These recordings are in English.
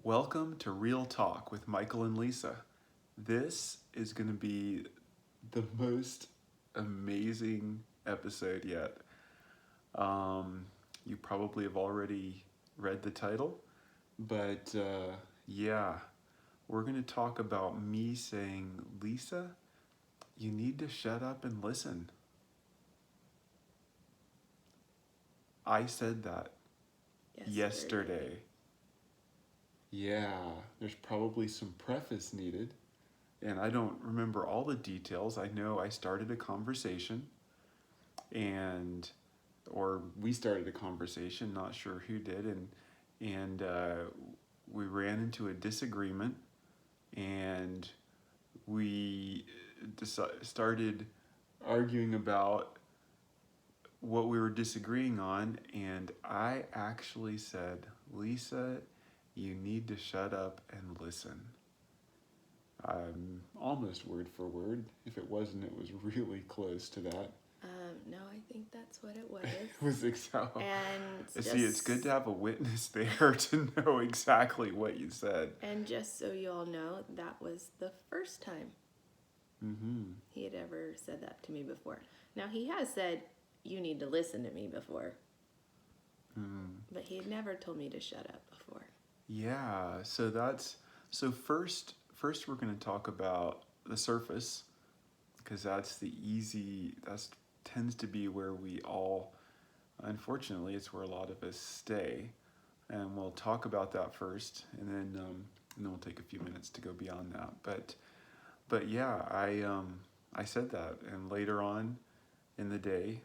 Welcome to Real Talk with Michael and Lisa. This is going to be the most amazing episode yet. You probably have already read the title, but yeah, we're going to talk about me saying, Lisa, you need to shut up and listen. I said that yesterday. Yeah, there's probably some preface needed. And I don't remember all the details. I know I started a conversation or we started a conversation, not sure who did, and we ran into a disagreement, and we started arguing about what we were disagreeing on, and I actually said, Lisa, you need to shut up and listen. Almost word for word. If it wasn't, it was really close to that. No, I think that's what it was. It was exactly. And see, it's good to have a witness there to know exactly what you said. And just so you all know, that was the first time he had ever said that to me before. Now, he has said, you need to listen to me before. But he had never told me to shut up before. Yeah, so first we're going to talk about the surface, because that tends to be where we all, unfortunately, it's where a lot of us stay. And we'll talk about that first, and then we'll take a few minutes to go beyond that. But yeah, I said that, and later on in the day,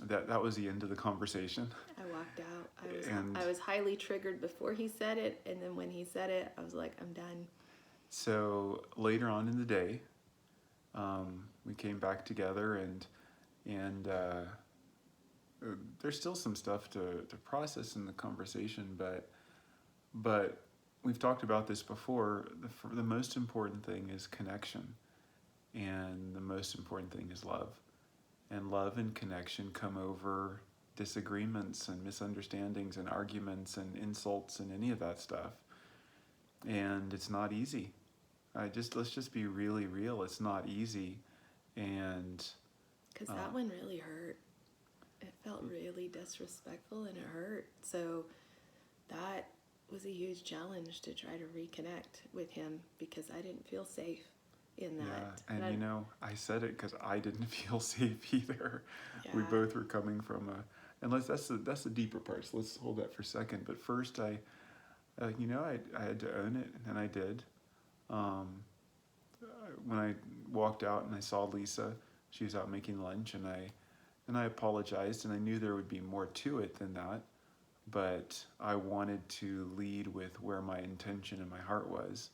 that was the end of the conversation. I walked out. I was highly triggered before he said it, and then when he said it, I was like, I'm done. So later on in the day, we came back together, and there's still some stuff to process in the conversation, but we've talked about this before. The most important thing is connection, and the most important thing is love. And love and connection come over disagreements and misunderstandings and arguments and insults and any of that stuff. And it's not easy. Let's just be really real. It's not easy, and because that one really hurt. It felt really disrespectful, and it hurt. So that was a huge challenge to try to reconnect with him, because I didn't feel safe in that. Yeah, and I said it because I didn't feel safe either. Yeah. We both were coming from that's the deeper part. So let's hold that for a second. But first, I had to own it, and I did. When I walked out and I saw Lisa, she was out making lunch, and I apologized, and I knew there would be more to it than that, but I wanted to lead with where my intention and my heart was.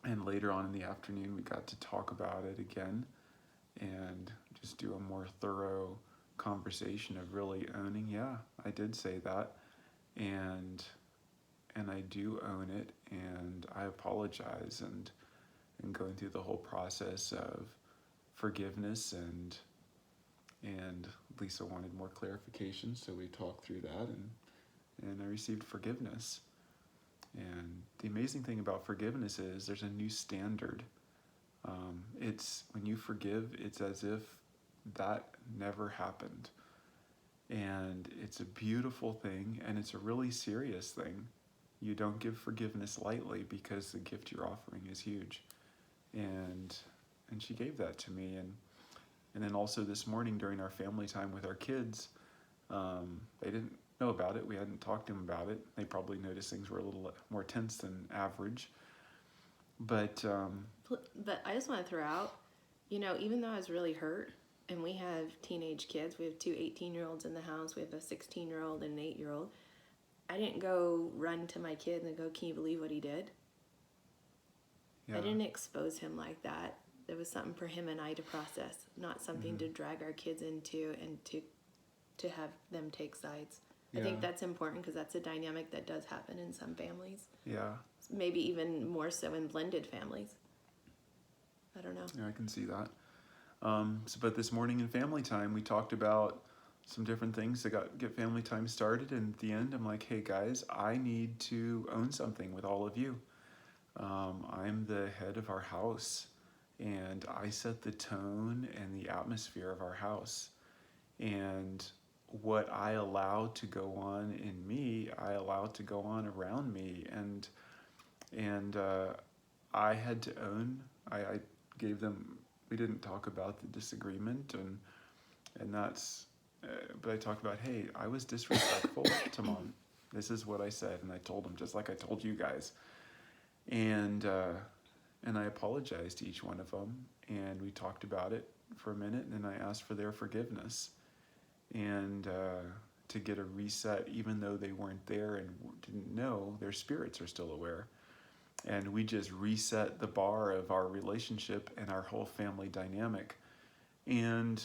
And later on in the afternoon, we got to talk about it again and just do a more thorough conversation of really owning, yeah, I did say that, and I do own it, and I apologize, and going through the whole process of forgiveness, and Lisa wanted more clarification, so we talked through that, and I received forgiveness. And the amazing thing about forgiveness is there's a new standard. It's when you forgive, it's as if that never happened. And it's a beautiful thing, and it's a really serious thing. You don't give forgiveness lightly, because the gift you're offering is huge. And she gave that to me. And then also this morning during our family time with our kids, they didn't know about it. We hadn't talked to them about it. They probably noticed things were a little more tense than average. But I just want to throw out, even though I was really hurt, and we have teenage kids, we have two 18-year-olds in the house, we have a 16-year-old and an 8-year-old, I didn't go run to my kid and go, can you believe what he did? Yeah. I didn't expose him like that. It was something for him and I to process, not something to drag our kids into and to have them take sides. Yeah. I think that's important, because that's a dynamic that does happen in some families. Yeah. Maybe even more so in blended families. I don't know. Yeah, I can see that. But this morning in family time, we talked about some different things to get family time started. And at the end, I'm like, hey guys, I need to own something with all of you. I'm the head of our house, and I set the tone and the atmosphere of our house. And what I allow to go on in me, I allow to go on around me. And I had to own. I gave them. We didn't talk about the disagreement, and that's. But I talked about, hey, I was disrespectful to mom. This is what I said, and I told them just like I told you guys, and I apologized to each one of them, and we talked about it for a minute, and I asked for their forgiveness, and to get a reset, even though they weren't there and didn't know, their spirits are still aware. And we just reset the bar of our relationship and our whole family dynamic. And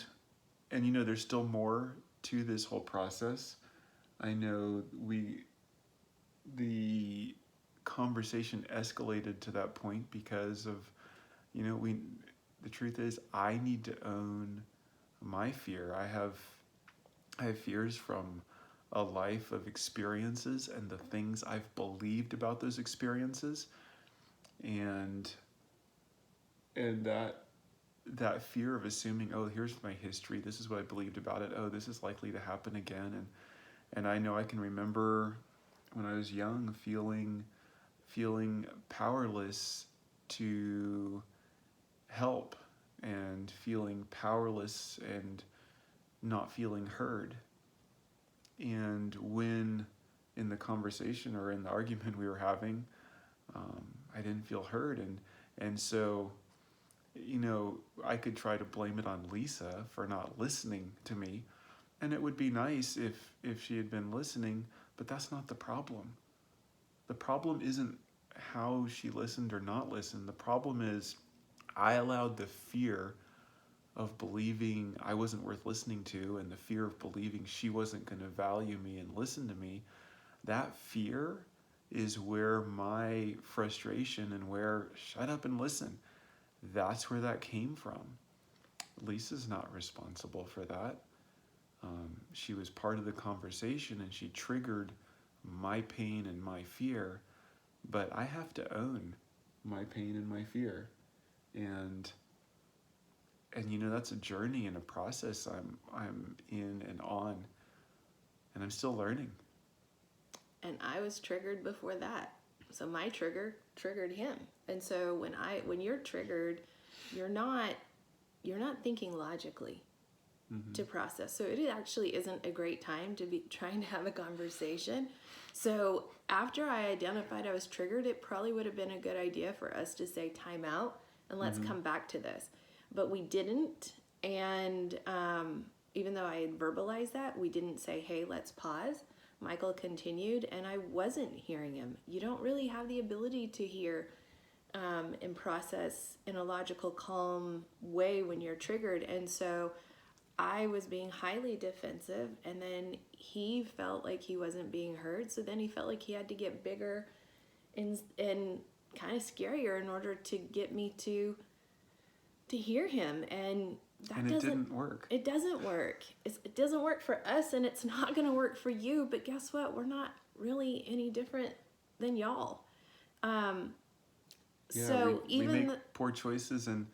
there's still more to this whole process. I know the conversation escalated to that point because of, the truth is I need to own my fear. I have fears from a life of experiences and the things I've believed about those experiences, and that fear of assuming, oh, here's my history, this is what I believed about it, oh, this is likely to happen again. And I know I can remember when I was young feeling powerless to help, and feeling powerless and not feeling heard. And when in the conversation or in the argument we were having, I didn't feel heard, and so I could try to blame it on Lisa for not listening to me, and it would be nice if she had been listening, but that's not the problem. The problem isn't how she listened or not listened. The problem is I allowed the fear of believing I wasn't worth listening to, and the fear of believing she wasn't going to value me and listen to me. That fear is where my frustration and where shut up and listen, that's where that came from. Lisa's not responsible for that. She was part of the conversation, and she triggered my pain and my fear, but I have to own my pain and my fear. And that's a journey and a process I'm in and on, and I'm still learning. And I was triggered before that, so my trigger triggered him. And so when you're triggered, you're not thinking logically to process. So it actually isn't a great time to be trying to have a conversation. So after I identified I was triggered, it probably would have been a good idea for us to say time out and let's come back to this. But we didn't. And even though I had verbalized that, we didn't say, hey, let's pause. Michael continued, and I wasn't hearing him. You don't really have the ability to hear and process in a logical, calm way when you're triggered. And so I was being highly defensive, and then he felt like he wasn't being heard. So then he felt like he had to get bigger and kind of scarier in order to get me to hear him. And it didn't work. It doesn't work. It doesn't work for us, and it's not going to work for you. But guess what? We're not really any different than y'all. So we make poor choices, and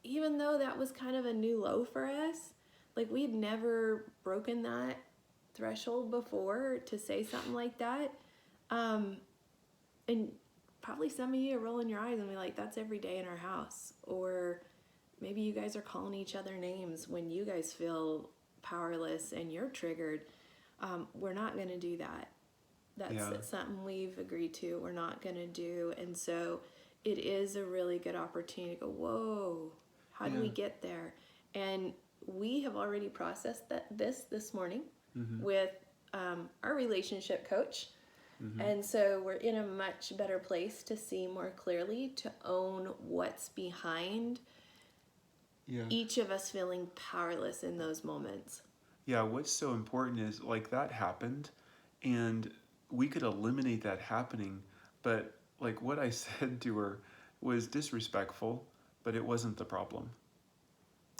even though that was kind of a new low for us, like we'd never broken that threshold before to say something like that. And probably some of you are rolling your eyes and be like, that's every day in our house. Or maybe you guys are calling each other names when you guys feel powerless and you're triggered. We're not going to do that. That's something we've agreed to. We're not going to do. And so it is a really good opportunity to go, whoa, how do we get there? And we have already processed this morning with our relationship coach. And so we're in a much better place to see more clearly, to own what's behind each of us feeling powerless in those moments. Yeah, what's so important is like that happened, and we could eliminate that happening, but like what I said to her was disrespectful, but it wasn't the problem.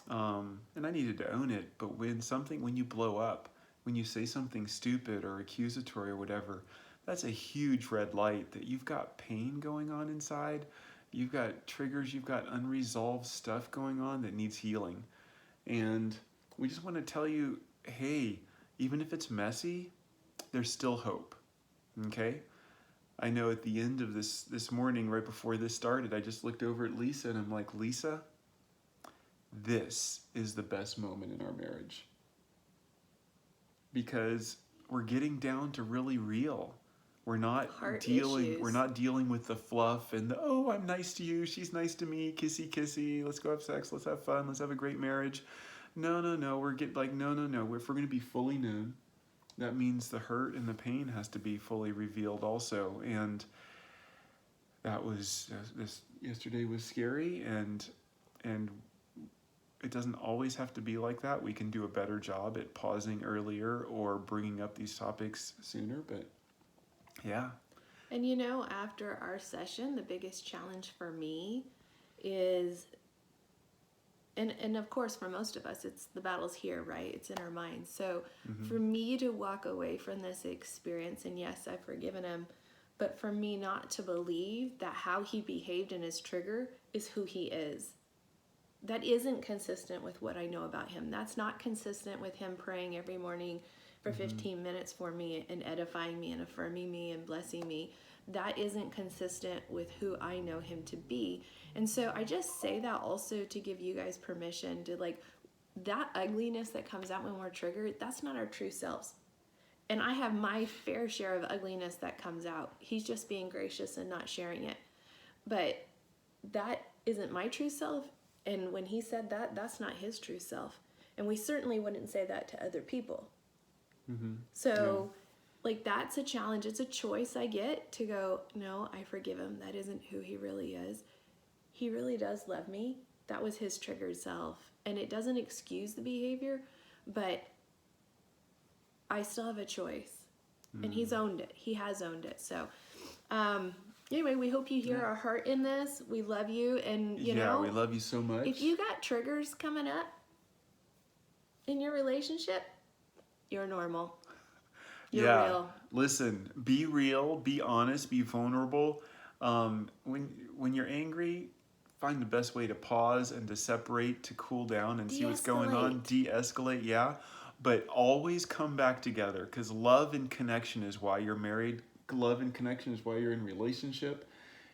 And I needed to own it, but when you blow up, when you say something stupid or accusatory or whatever, that's a huge red light that you've got pain going on inside. You've got triggers, you've got unresolved stuff going on that needs healing. And we just want to tell you, hey, even if it's messy, there's still hope. Okay? I know at the end of this morning, right before this started, I just looked over at Lisa and I'm like, Lisa, this is the best moment in our marriage. Because we're getting down to really real. We're not Issues. dealing with the fluff and the, oh, I'm nice to you, she's nice to me, kissy kissy, let's go have sex, let's have fun, let's have a great marriage. No, we're no. If we're gonna be fully known, that means the hurt and the pain has to be fully revealed also. And that was this yesterday was scary, and it doesn't always have to be like that. We can do a better job at pausing earlier or bringing up these topics sooner, but yeah. And after our session, the biggest challenge for me is, and of course for most of us, it's the battle's here, right? It's in our minds. So for me to walk away from this experience, and yes, I've forgiven him, but for me not to believe that how he behaved in his trigger is who he is. That isn't consistent with what I know about him. That's not consistent with him praying every morning for 15 minutes for me and edifying me and affirming me and blessing me. That isn't consistent with who I know him to be. And so I just say that also to give you guys permission to, like, that ugliness that comes out when we're triggered, that's not our true selves. And I have my fair share of ugliness that comes out. He's just being gracious and not sharing it. But that isn't my true self. And when he said that, that's not his true self. And we certainly wouldn't say that to other people. So, like, that's a challenge. It's a choice I get to go, no, I forgive him. That isn't who he really is. He really does love me. That was his triggered self. And it doesn't excuse the behavior, but I still have a choice. And he's owned it. He has owned it. So, anyway, we hope you hear our heart in this. We love you. And, you know, we love you so much. if you got triggers coming up in your relationship, you're normal. You're real. Listen, be real, be honest, be vulnerable. When you're angry, find the best way to pause and to separate, to cool down and see what's going on. De-escalate, but always come back together, because love and connection is why you're married. Love and connection is why you're in relationship.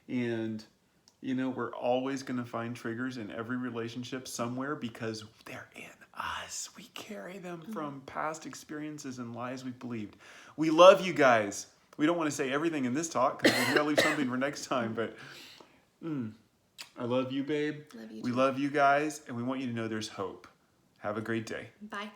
And we're always going to find triggers in every relationship somewhere, because they're in us. We carry them from past experiences and lies we've believed. We love you guys. We don't want to say everything in this talk because we got to leave something for next time. But I love you, babe. Love you We too. love you guys, and we want you to know there's hope. Have a great day. Bye.